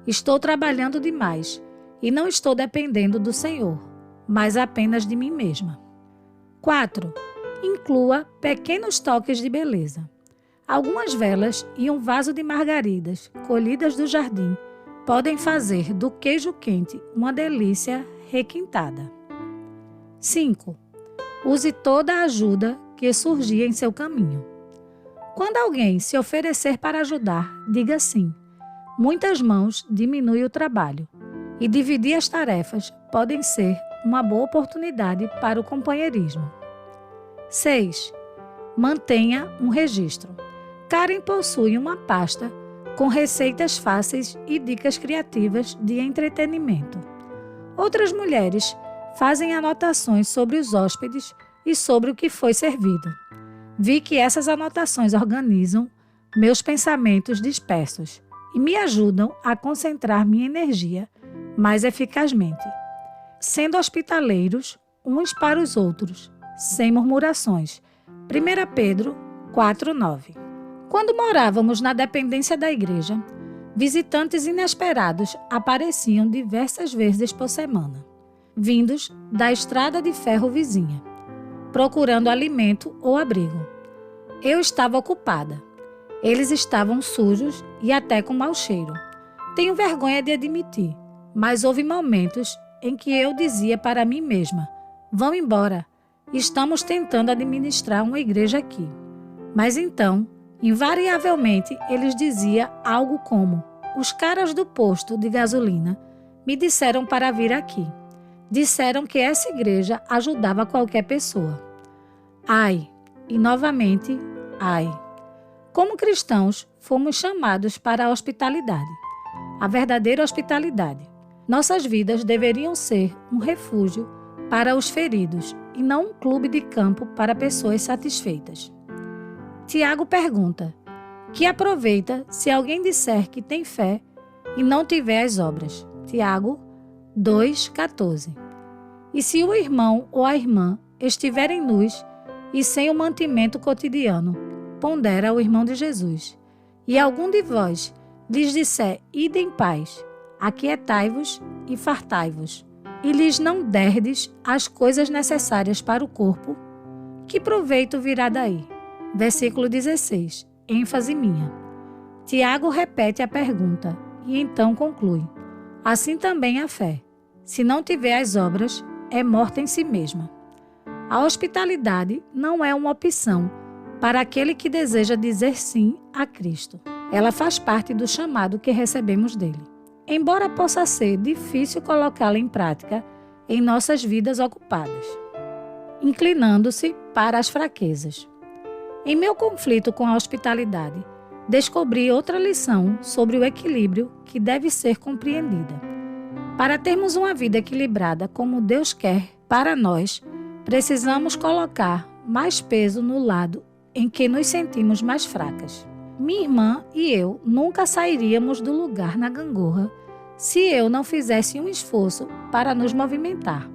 Estou trabalhando demais e não estou dependendo do Senhor, mas apenas de mim mesma. 4. Inclua pequenos toques de beleza. Algumas velas e um vaso de margaridas colhidas do jardim podem fazer do queijo quente uma delícia requintada. 5. Use toda a ajuda que surgir em seu caminho. Quando alguém se oferecer para ajudar, diga sim. Muitas mãos diminuem o trabalho e dividir as tarefas podem ser uma boa oportunidade para o companheirismo. 6. Mantenha um registro. Karen possui uma pasta com receitas fáceis e dicas criativas de entretenimento. Outras mulheres fazem anotações sobre os hóspedes e sobre o que foi servido. Vi que essas anotações organizam meus pensamentos dispersos e me ajudam a concentrar minha energia mais eficazmente. Sendo hospitaleiros uns para os outros, sem murmurações. 1 Pedro 4:9. Quando morávamos na dependência da igreja, visitantes inesperados apareciam diversas vezes por semana, vindos da estrada de ferro vizinha, procurando alimento ou abrigo. Eu estava ocupada. Eles estavam sujos e até com mau cheiro. Tenho vergonha de admitir, mas houve momentos em que eu dizia para mim mesma: vão embora, estamos tentando administrar uma igreja aqui. Mas então, invariavelmente, eles diziam algo como: os caras do posto de gasolina me disseram para vir aqui. Disseram que essa igreja ajudava qualquer pessoa. Ai, e novamente, ai. Como cristãos, fomos chamados para a hospitalidade, a verdadeira hospitalidade. Nossas vidas deveriam ser um refúgio para os feridos e não um clube de campo para pessoas satisfeitas. Tiago pergunta: que aproveita se alguém disser que tem fé e não tiver as obras? Tiago 2,14. E se o irmão ou a irmã estiverem nus e sem o mantimento cotidiano, pondera o irmão de Jesus, e algum de vós lhes disser, ide em paz, aquietai-vos e fartai-vos, e lhes não derdes as coisas necessárias para o corpo, que proveito virá daí? Versículo 16, ênfase minha. Tiago repete a pergunta e então conclui, assim também a fé, se não tiver as obras, é morta em si mesma. A hospitalidade não é uma opção para aquele que deseja dizer sim a Cristo. Ela faz parte do chamado que recebemos dele. Embora possa ser difícil colocá-la em prática em nossas vidas ocupadas, inclinando-se para as fraquezas. Em meu conflito com a hospitalidade, descobri outra lição sobre o equilíbrio que deve ser compreendida. Para termos uma vida equilibrada como Deus quer para nós, precisamos colocar mais peso no lado em que nos sentimos mais fracas. Minha irmã e eu nunca sairíamos do lugar na gangorra se eu não fizesse um esforço para nos movimentar.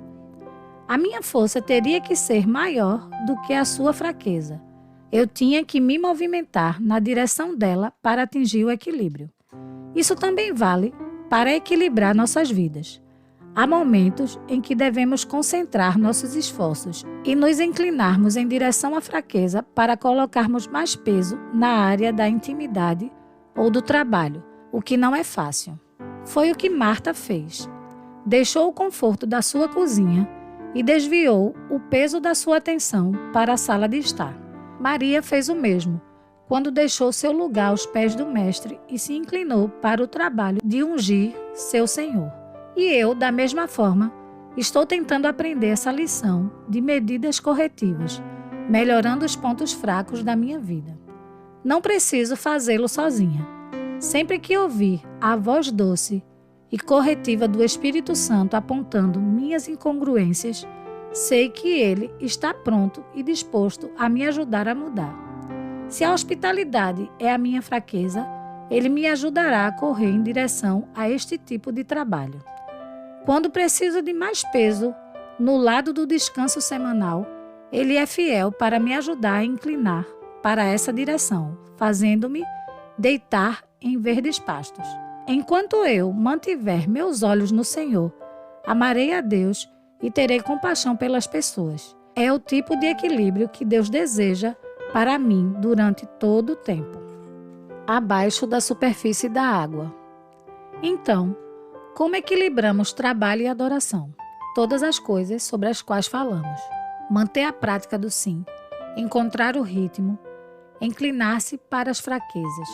A minha força teria que ser maior do que a sua fraqueza. Eu tinha que me movimentar na direção dela para atingir o equilíbrio. Isso também vale para equilibrar nossas vidas. Há momentos em que devemos concentrar nossos esforços e nos inclinarmos em direção à fraqueza para colocarmos mais peso na área da intimidade ou do trabalho, o que não é fácil. Foi o que Marta fez. Deixou o conforto da sua cozinha e desviou o peso da sua atenção para a sala de estar. Maria fez o mesmo, quando deixou seu lugar aos pés do Mestre e se inclinou para o trabalho de ungir seu Senhor. E eu, da mesma forma, estou tentando aprender essa lição de medidas corretivas, melhorando os pontos fracos da minha vida. Não preciso fazê-lo sozinha. Sempre que ouvir a voz doce e corretiva do Espírito Santo apontando minhas incongruências, sei que Ele está pronto e disposto a me ajudar a mudar. Se a hospitalidade é a minha fraqueza, Ele me ajudará a correr em direção a este tipo de trabalho. Quando preciso de mais peso no lado do descanso semanal, Ele é fiel para me ajudar a inclinar para essa direção, fazendo-me deitar em verdes pastos. Enquanto eu mantiver meus olhos no Senhor, amarei a Deus e terei compaixão pelas pessoas. É o tipo de equilíbrio que Deus deseja para mim durante todo o tempo. Abaixo da superfície da água. Então, como equilibramos trabalho e adoração? Todas as coisas sobre as quais falamos. Manter a prática do sim, encontrar o ritmo, inclinar-se para as fraquezas,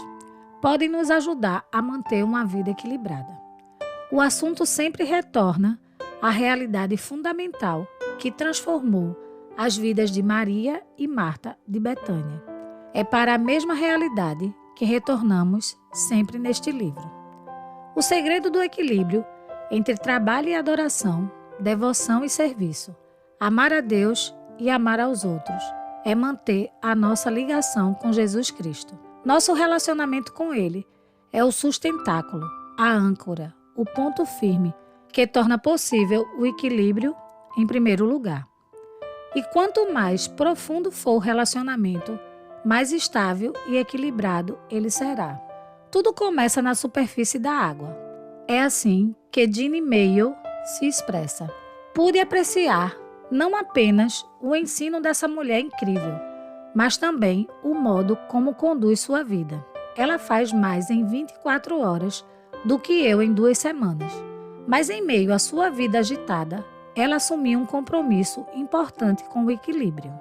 podem nos ajudar a manter uma vida equilibrada. O assunto sempre retorna à realidade fundamental que transformou as vidas de Maria e Marta de Betânia. É para a mesma realidade que retornamos sempre neste livro. O segredo do equilíbrio entre trabalho e adoração, devoção e serviço, amar a Deus e amar aos outros, é manter a nossa ligação com Jesus Cristo. Nosso relacionamento com Ele é o sustentáculo, a âncora, o ponto firme que torna possível o equilíbrio em primeiro lugar. E quanto mais profundo for o relacionamento, mais estável e equilibrado ele será. Tudo começa na superfície da água. É assim que Jeanne Meyer se expressa. Pude apreciar não apenas o ensino dessa mulher incrível, mas também o modo como conduz sua vida. Ela faz mais em 24 horas do que eu em 2 semanas. Mas em meio à sua vida agitada, ela assumiu um compromisso importante com o equilíbrio.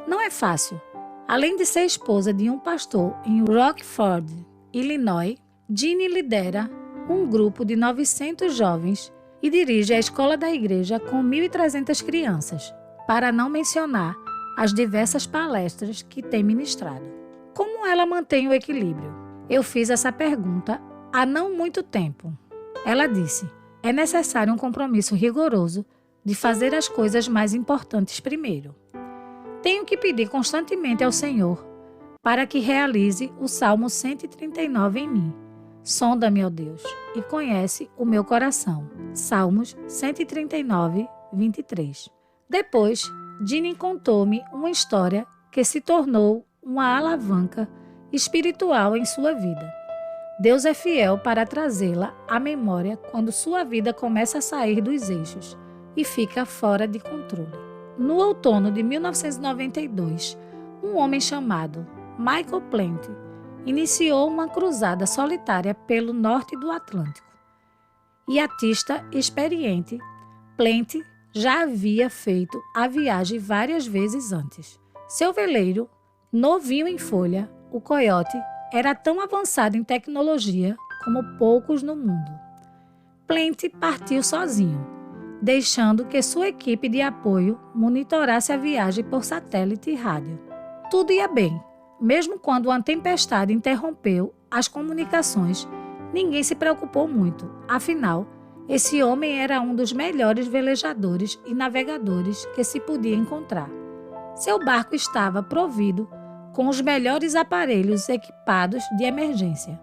Não é fácil. Além de ser esposa de um pastor em Rockford, Illinois, Jeanne lidera um grupo de 900 jovens e dirige a escola da igreja com 1.300 crianças, para não mencionar as diversas palestras que tem ministrado. Como ela mantém o equilíbrio? Eu fiz essa pergunta há não muito tempo. Ela disse: é necessário um compromisso rigoroso de fazer as coisas mais importantes primeiro. Tenho que pedir constantemente ao Senhor para que realize o Salmo 139 em mim. Sonda-me, ó Deus, e conhece o meu coração. Salmos 139, 23. Depois, Ginny contou-me uma história que se tornou uma alavanca espiritual em sua vida. Deus é fiel para trazê-la à memória quando sua vida começa a sair dos eixos e fica fora de controle. No outono de 1992, um homem chamado Michael Plant iniciou uma cruzada solitária pelo norte do Atlântico. Iatista experiente, Plant já havia feito a viagem várias vezes antes. Seu veleiro, novinho em folha, o Coyote, era tão avançado em tecnologia como poucos no mundo. Plant partiu sozinho, deixando que sua equipe de apoio monitorasse a viagem por satélite e rádio. Tudo ia bem. Mesmo quando uma tempestade interrompeu as comunicações, ninguém se preocupou muito. Afinal, esse homem era um dos melhores velejadores e navegadores que se podia encontrar. Seu barco estava provido com os melhores aparelhos equipados de emergência.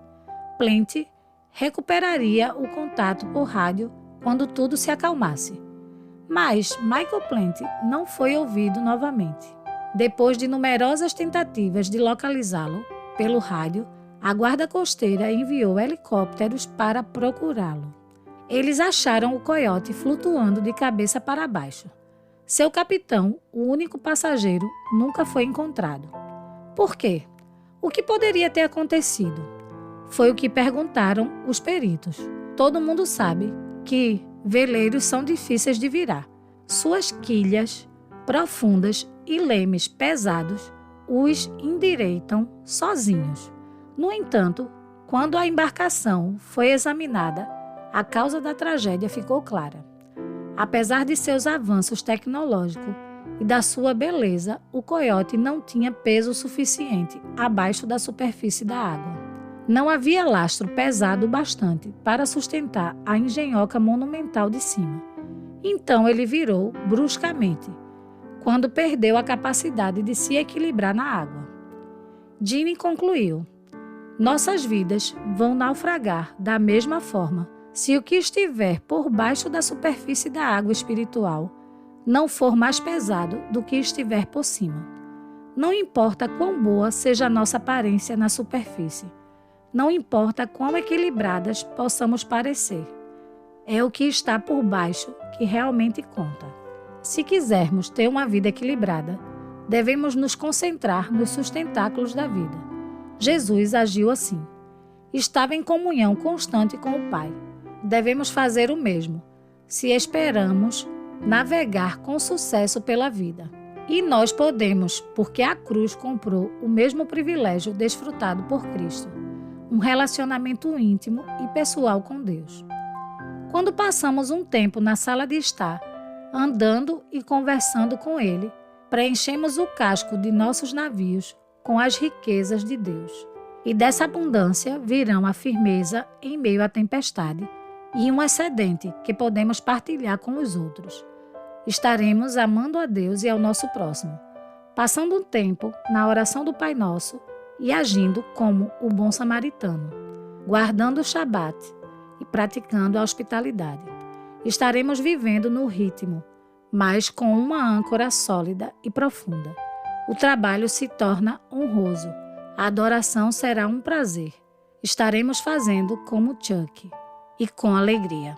Plant recuperaria o contato por rádio quando tudo se acalmasse. Mas Michael Plant não foi ouvido novamente. Depois de numerosas tentativas de localizá-lo pelo rádio, a guarda costeira enviou helicópteros para procurá-lo. Eles acharam o Coyote flutuando de cabeça para baixo. Seu capitão, o único passageiro, nunca foi encontrado. Por quê? O que poderia ter acontecido? Foi o que perguntaram os peritos. Todo mundo sabe que veleiros são difíceis de virar. Suas quilhas profundas e lemes pesados os endireitam sozinhos. No entanto, quando a embarcação foi examinada, a causa da tragédia ficou clara. Apesar de seus avanços tecnológicos e da sua beleza, o Coyote não tinha peso suficiente abaixo da superfície da água. Não havia lastro pesado o bastante para sustentar a engenhoca monumental de cima. Então ele virou bruscamente, quando perdeu a capacidade de se equilibrar na água. Ginny concluiu: nossas vidas vão naufragar da mesma forma se o que estiver por baixo da superfície da água espiritual não for mais pesado do que estiver por cima. Não importa quão boa seja a nossa aparência na superfície, não importa quão equilibradas possamos parecer, é o que está por baixo que realmente conta. Se quisermos ter uma vida equilibrada, devemos nos concentrar nos sustentáculos da vida. Jesus agiu assim. Estava em comunhão constante com o Pai. Devemos fazer o mesmo, se esperamos navegar com sucesso pela vida. E nós podemos, porque a cruz comprou o mesmo privilégio desfrutado por Cristo, um relacionamento íntimo e pessoal com Deus. Quando passamos um tempo na sala de estar, andando e conversando com Ele, preenchemos o casco de nossos navios com as riquezas de Deus. E dessa abundância virão a firmeza em meio à tempestade e um excedente que podemos partilhar com os outros. Estaremos amando a Deus e ao nosso próximo, passando um tempo na oração do Pai Nosso e agindo como o bom samaritano, guardando o Shabat e praticando a hospitalidade. Estaremos vivendo no ritmo, mas com uma âncora sólida e profunda. O trabalho se torna honroso, a adoração será um prazer. Estaremos fazendo como Chuck e com alegria.